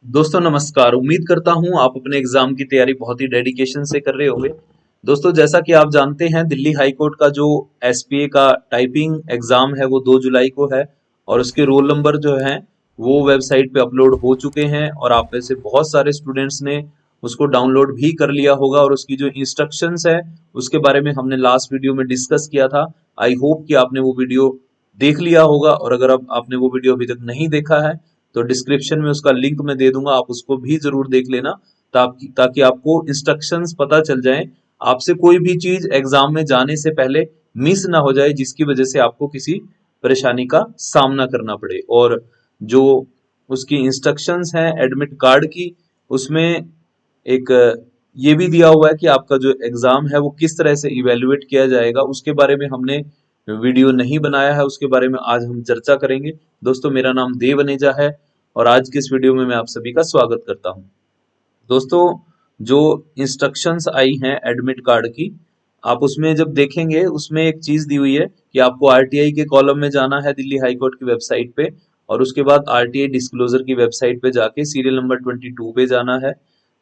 दोस्तों नमस्कार। उम्मीद करता हूं आप अपने एग्जाम की तैयारी बहुत ही डेडिकेशन से कर रहे होंगे। दोस्तों जैसा कि आप जानते हैं दिल्ली हाई कोर्ट का जो एसपीए का टाइपिंग एग्जाम है वो 2 जुलाई को है और उसके रोल नंबर जो हैं वो वेबसाइट पे अपलोड हो चुके हैं और आप में से बहुत सारे स्टूडेंट्स ने उसको डाउनलोड भी कर लिया होगा और उसकी जो इंस्ट्रक्शंस है उसके बारे में हमने लास्ट वीडियो में डिस्कस किया था। आई होप कि आपने वो वीडियो देख लिया होगा और अगर अब आपने वो वीडियो अभी तक नहीं देखा है तो डिस्क्रिप्शन में उसका लिंक मैं दे दूंगा, आप उसको भी जरूर देख लेना ताकि आपको इंस्ट्रक्शंस पता चल जाए, आपसे कोई भी चीज एग्जाम में जाने से पहले मिस ना हो जाए जिसकी वजह से आपको किसी परेशानी का सामना करना पड़े। और जो उसकी इंस्ट्रक्शंस हैं एडमिट कार्ड की, उसमें एक ये भी दिया हुआ है कि आपका जो एग्जाम है वो किस तरह से इवेल्युएट किया जाएगा, उसके बारे में हमने वीडियो नहीं बनाया है, उसके बारे में आज हम चर्चा करेंगे। दोस्तों मेरा नाम देव अनेजा है और आज के इस वीडियो में मैं आप सभी का स्वागत करता हूं। दोस्तों जो इंस्ट्रक्शंस आई हैं एडमिट कार्ड की, आप उसमें जब देखेंगे उसमें एक चीज दी हुई है कि आपको आरटीआई के कॉलम में जाना है दिल्ली हाई कोर्ट की वेबसाइट पे और उसके बाद आरटीआई डिस्क्लोजर की वेबसाइट पे जाके सीरियल नंबर 22 पे जाना है।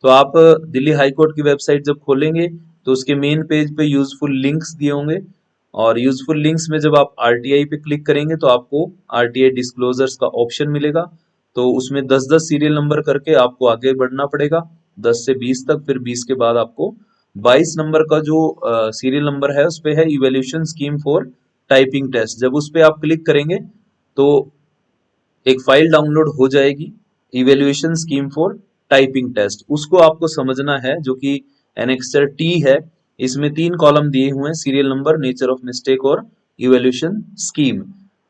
तो आप दिल्ली हाई कोर्ट की वेबसाइट जब खोलेंगे तो उसके मेन पेज पे यूजफुल लिंक्स दिए होंगे और यूजफुल लिंक्स में जब आप आरटीआई पे क्लिक करेंगे तो आपको आरटीआई डिस्क्लोजर्स का ऑप्शन मिलेगा। तो उसमें 10-10 सीरियल नंबर करके आपको आगे बढ़ना पड़ेगा 10 से 20 तक, फिर 20 के बाद आपको 22 नंबर का जो सीरियल नंबर है उस पे है evaluation scheme for typing test. जब उस पे आप क्लिक करेंगे तो एक फाइल डाउनलोड हो जाएगी, evaluation scheme for typing test, उसको आपको समझना है जो कि एनेक्सर टी है। इसमें 3 कॉलम दिए हुए हैं, serial number, nature of mistake और इवैल्यूएशन स्कीम।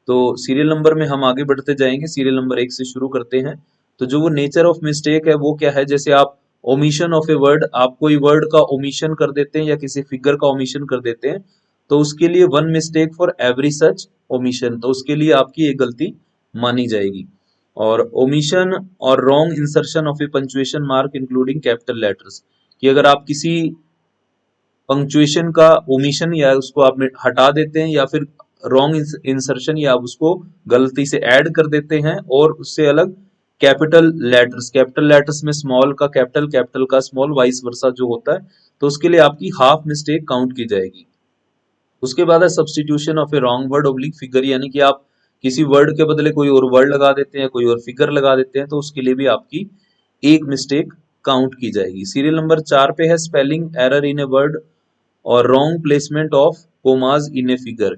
तो सीरियल नंबर में हम आगे बढ़ते जाएंगे, सीरियल नंबर 1 से शुरू करते हैं। तो जो वो नेचर ऑफ मिस्टेक है वो क्या है, जैसे आप ओमिशन ऑफ ए वर्ड, आप कोई वर्ड का ओमिशन कर देते हैं या किसी फिगर का ओमिशन कर देते हैं तो उसके लिए 1 mistake for every such omission, तो उसके लिए आपकी एक गलती मानी जाएगी। और ओमिशन और wrong insertion of A punctuation mark including capital letters, कि अगर आप किसी पंक्चुएशन का ओमिशन या उसको आप हटा देते हैं या फिर रॉन्ग इंसर्शन या आप उसको गलती से ऐड कर देते हैं और उससे अलग कैपिटल लेटर्स में स्मॉल का कैपिटल, कैपिटल का स्मॉल, वाइस वर्सा जो होता है, तो उसके लिए आपकी हाफ मिस्टेक काउंट की जाएगी। उसके बाद है substitution of A wrong word oblique figure, यानी कि आप किसी वर्ड के बदले कोई और वर्ड लगा देते हैं, कोई और फिगर लगा देते हैं, तो उसके लिए भी आपकी एक मिस्टेक काउंट की जाएगी। सीरियल नंबर 4 पे है spelling error in a word और wrong placement of commas in a figure,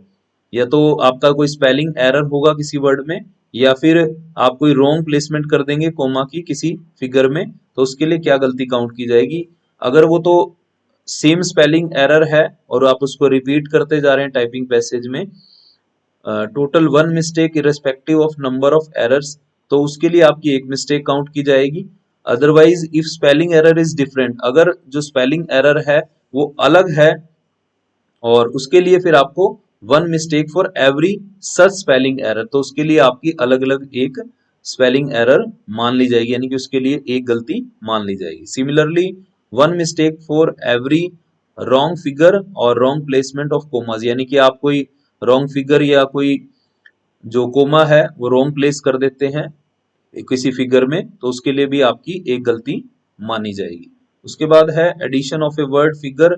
या तो आपका कोई स्पेलिंग एरर होगा किसी वर्ड में या फिर आप कोई रॉन्ग प्लेसमेंट कर देंगे कोमा की किसी फिगर में, तो उसके लिए क्या गलती काउंट की जाएगी। अगर वो तो सेम स्पेलिंग एरर है और आप उसको रिपीट करते जा रहे हैं टाइपिंग पैसेज में, total 1 mistake irrespective of number of errors, तो उसके लिए आपकी एक मिस्टेक काउंट की जाएगी। Otherwise if spelling error is different, अगर जो स्पेलिंग एरर है वो अलग है और उसके लिए फिर आपको 1 mistake for every such spelling error, तो उसके लिए आपकी अलग अलग एक स्पेलिंग एरर मान ली जाएगी, यानी कि उसके लिए एक गलती मान ली जाएगी। Similarly 1 mistake for every wrong figure और रॉन्ग प्लेसमेंट ऑफ कोमास, यानी कि आप कोई रॉन्ग फिगर या कोई जो कोमा है वो रॉन्ग प्लेस कर देते हैं किसी फिगर में, तो उसके लिए भी आपकी एक गलती मानी जाएगी। उसके बाद है addition of a word figure,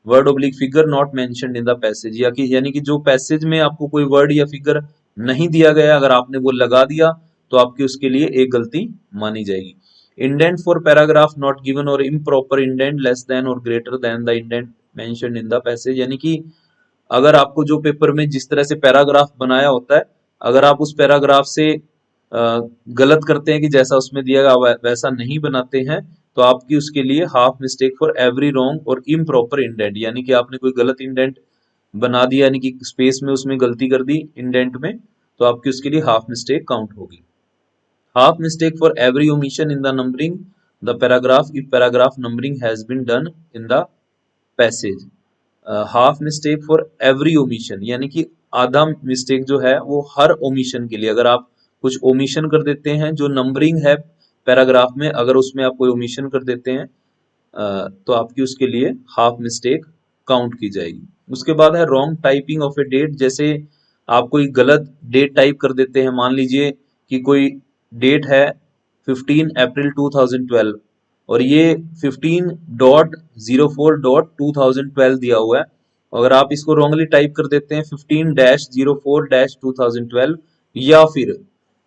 word oblique figure not mentioned in the passage, या कि यानी कि जो पैसेज में आपको कोई वर्ड या फिगर नहीं दिया गया, अगर आपने वो लगा दिया तो आपकी उसके लिए एक गलती मानी जाएगी। Indent for paragraph not given और इम्प्रॉपर इंडेंट लेस देन और greater than the indent mentioned in the passage, यानी कि अगर आपको जो पेपर में जिस तरह से पैराग्राफ बनाया होता है, अगर आप उस पैराग्राफ से गलत करते हैं कि जैसा उसमें दिया गया वैसा नहीं बनाते हैं, तो आपकी उसके लिए half mistake for every wrong और इम्प्रॉपर इंडेंट, यानी कि आपने कोई गलत इंडेंट बना दिया, यानी कि स्पेस में उसमें गलती कर दी इंडेंट में, तो आपकी उसके लिए हाफ मिस्टेक काउंट होगी। Half mistake for every omission in the numbering the paragraph if paragraph numbering has been done in the passage. Half mistake for every omission, यानी कि आधा मिस्टेक जो है वो हर ओमिशन के लिए, अगर आप कुछ ओमिशन कर देते हैं जो नंबरिंग है पैराग्राफ में, अगर उसमें आप कोई ओमिशन कर देते हैं तो आपकी उसके लिए हाफ मिस्टेक काउंट की जाएगी। उसके बाद है wrong typing of a date, जैसे आप कोई गलत डेट टाइप कर देते हैं, मान लीजिए कि कोई डेट है 15 अप्रैल 2012 और ये 15.04.2012 दिया हुआ है। अगर आप इसको रॉन्गली टाइप कर देते हैं 15-04-2012 या फिर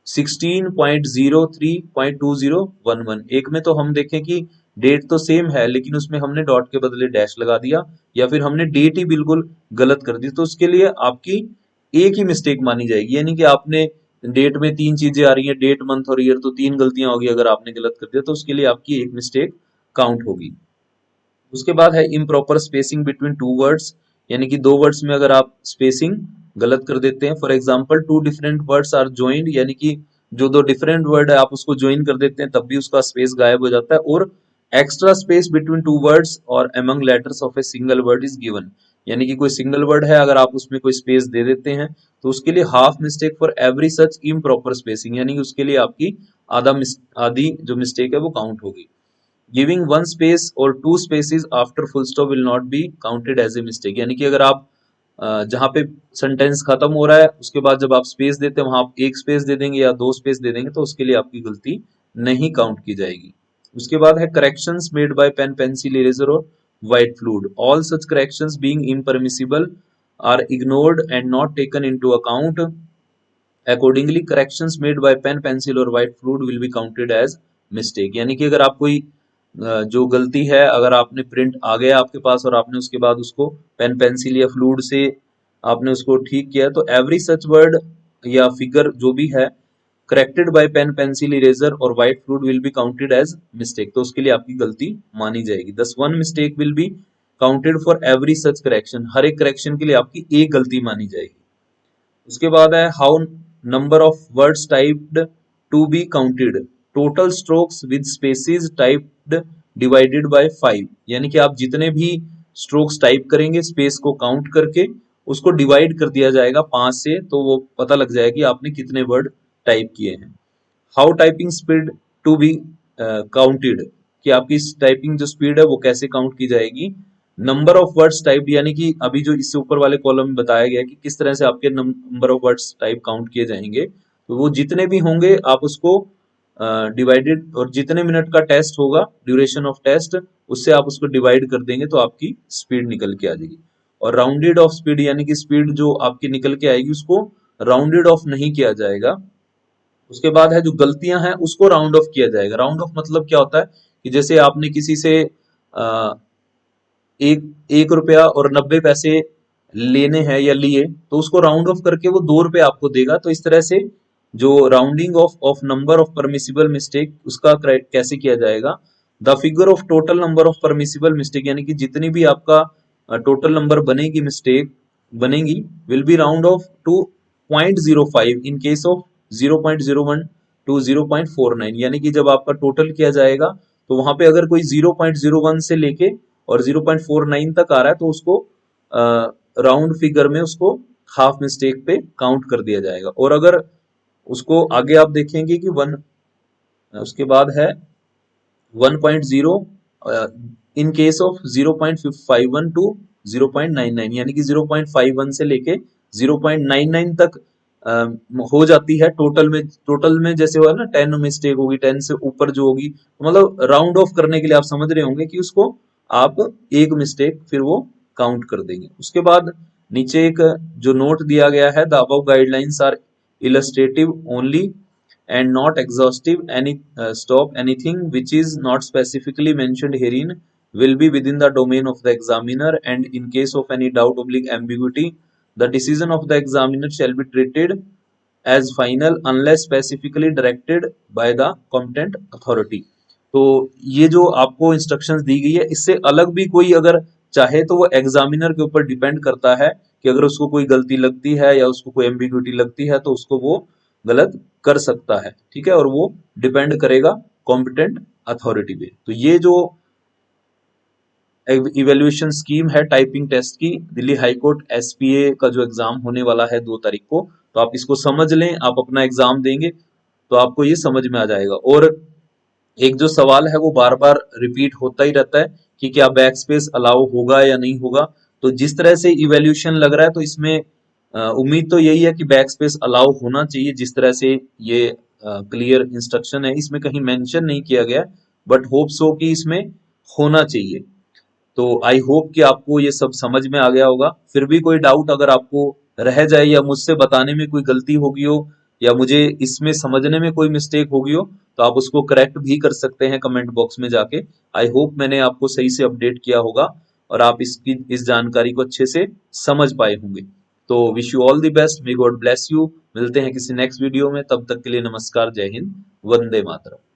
16.03.2011, एक में तो हम देखें कि डेट तो सेम है लेकिन उसमें हमने डॉट के बदले डैश लगा दिया या फिर हमने डेट ही बिल्कुल गलत कर दी, तो उसके लिए आपकी एक ही मिस्टेक मानी जाएगी। यानी कि आपने डेट में तीन चीजें आ रही हैं, डेट, मंथ और ईयर, तो तीन गलतियां होगी। अगर आपने गलत कर दिया तो उसके लिए आपकी एक मिस्टेक काउंट होगी। उसके बाद है improper spacing between two words, यानी कि दो वर्ड्स में अगर आप स्पेसिंग गलत कर देते हैं। For example two different words are joined, यानी कि जो दो डिफरेंट वर्ड है आप उसको ज्वाइन कर देते हैं तब भी उसका स्पेस गायब हो जाता है। और extra space between two words और among letters of a single word is given, यानी कि कोई सिंगल वर्ड है अगर आप उसमें कोई स्पेस दे देते हैं तो उसके लिए half mistake for every such improper spacing, यानी कि उसके लिए आपकी आधी जो मिस्टेक है वो काउंट होगी। गिविंग वन स्पेस और two spaces after full stop will not be counted as a mistake, यानी कि अगर आप जहां पे सेंटेंस खत्म हो रहा है उसके बाद जब आप स्पेस देते हैं वहां आप एक स्पेस दे देंगे या दो स्पेस दे देंगे तो उसके लिए आपकी गलती नहीं काउंट की जाएगी। उसके बाद है corrections made by pen, pencil, eraser और white fluid, all such corrections being impermissible are ignored and not taken into account accordingly corrections made by pen, pencil और white fluid will be counted as mistake, यानी कि अगर आप कोई जो गलती है अगर आपने प्रिंट आ गया आपके पास और आपने उसके बाद उसको पेन, पेंसिल या फ्लूइड से आपने उसको ठीक किया तो एवरी सच वर्ड या फिगर जो भी है corrected by pen, pencil, eraser और white fluid will be counted as mistake, तो उसके लिए आपकी गलती मानी जाएगी। दस one mistake will be counted for every such correction, हर एक करेक्शन के लिए आपकी एक गलती मानी जाएगी। उसके बाद है how number of words typed to be counted, total strokes with spaces typed divided by 5, यानी कि आप जितने भी स्ट्रोक्स टाइप करेंगे स्पेस को काउंट करके उसको डिवाइड कर दिया जाएगा 5 से, तो वो पता लग जाएगा कि आपने कितने वर्ड टाइप किए हैं। How typing speed to be counted, कि आपकी टाइपिंग जो स्पीड है वो कैसे काउंट की जाएगी। नंबर ऑफ वर्ड्स टाइप, यानी कि अभी जो इससे ऊपर वाले कॉलम में बताया गया कि किस तरह से आपके number of words type count किए जाएंगे, तो वो जितने भी होंगे आप उसको डिवाइडेड और जितने मिनट का टेस्ट होगा ड्यूरेशन ऑफ टेस्ट उससे आप उसको डिवाइड कर देंगे तो आपकी स्पीड निकल के आ जाएगी। और राउंडेड ऑफ स्पीड, यानी कि स्पीड जो आपकी निकल के आएगी उसको राउंडेड ऑफ नहीं किया जाएगा। उसके बाद है जो गलतियां हैं उसको राउंड ऑफ किया जाएगा। राउंड ऑफ मतलब क्या होता है कि जैसे आपने किसी से एक रुपया और 90 पैसे लेने हैं या लिए तो उसको राउंड ऑफ करके वो 2 रुपए आपको देगा, तो इस तरह से जो rounding off number of permissible mistake उसका कैसे किया जाएगा। The figure of total number of permissible mistake, यानी कि जितनी भी आपका टोटल नंबर बनेगी मिस्टेक बनेगी will be round off to 0.05 in case of 0.01 to 0.49, यानी कि जब आपका टोटल किया जाएगा तो वहां पे अगर कोई 0.01 से लेके और 0.49 तक आ रहा है तो उसको राउंड फिगर में उसको हाफ मिस्टेक पे काउंट कर दिया जाएगा। और अगर उसको आगे आप देखेंगे कि उसके बाद है 1.0 इन केस ऑफ 0.51 टू 0.99, यानी कि 0.51 से लेके 0.99 तक हो जाती है टोटल में जैसे हुआ ना 10 मिस्टेक होगी 10 से ऊपर जो होगी, मतलब राउंड ऑफ करने के लिए आप समझ रहे होंगे कि उसको आप एक मिस्टेक फिर वो काउंट कर देंगे। उसके बाद नीचे एक जो नोट दिया गया है, the above guidelines are illustrative only and not exhaustive. Anything which is not specifically mentioned herein will be within the domain of the examiner, and in case of any doubt oblique ambiguity the decision of the examiner shall be treated as final unless specifically directed by the competent authority। तो ये जो आपको instructions दी गई है इससे अलग भी कोई अगर चाहे तो वो एग्जामिनर के ऊपर डिपेंड करता है कि अगर उसको कोई गलती लगती है या उसको कोई एम्बिग्यूटी लगती है तो उसको वो गलत कर सकता है, ठीक है, और वो डिपेंड करेगा कॉम्पिटेंट अथॉरिटी पे। तो ये जो इवेल्युएशन स्कीम है टाइपिंग टेस्ट की, दिल्ली हाईकोर्ट एसपीए का जो एग्जाम होने वाला है 2 तारीख को, तो आप इसको समझ लें, आप अपना एग्जाम देंगे तो आपको ये समझ में आ जाएगा। और एक जो सवाल है वो बार बार रिपीट होता ही रहता है कि क्या बैक स्पेस अलाउ होगा या नहीं होगा। तो जिस तरह से इवेल्यूशन लग रहा है तो इसमें उम्मीद तो यही है कि बैक स्पेस अलाउ होना चाहिए, जिस तरह से ये क्लियर इंस्ट्रक्शन है, इसमें कहीं मेंशन नहीं किया गया, बट होप सो कि इसमें होना चाहिए। तो आई होप कि आपको ये सब समझ में आ गया होगा। फिर भी कोई डाउट अगर आपको रह जाए या मुझसे बताने में कोई गलती होगी हो या मुझे इसमें समझने में कोई मिस्टेक होगी हो तो आप उसको करेक्ट भी कर सकते हैं कमेंट बॉक्स में जाके। आई होप मैंने आपको सही से अपडेट किया होगा और आप इस जानकारी को अच्छे से समझ पाए होंगे। तो wish you all the best, may God bless you. मिलते हैं किसी नेक्स्ट वीडियो में, तब तक के लिए नमस्कार, जय हिंद, वंदे मातरम।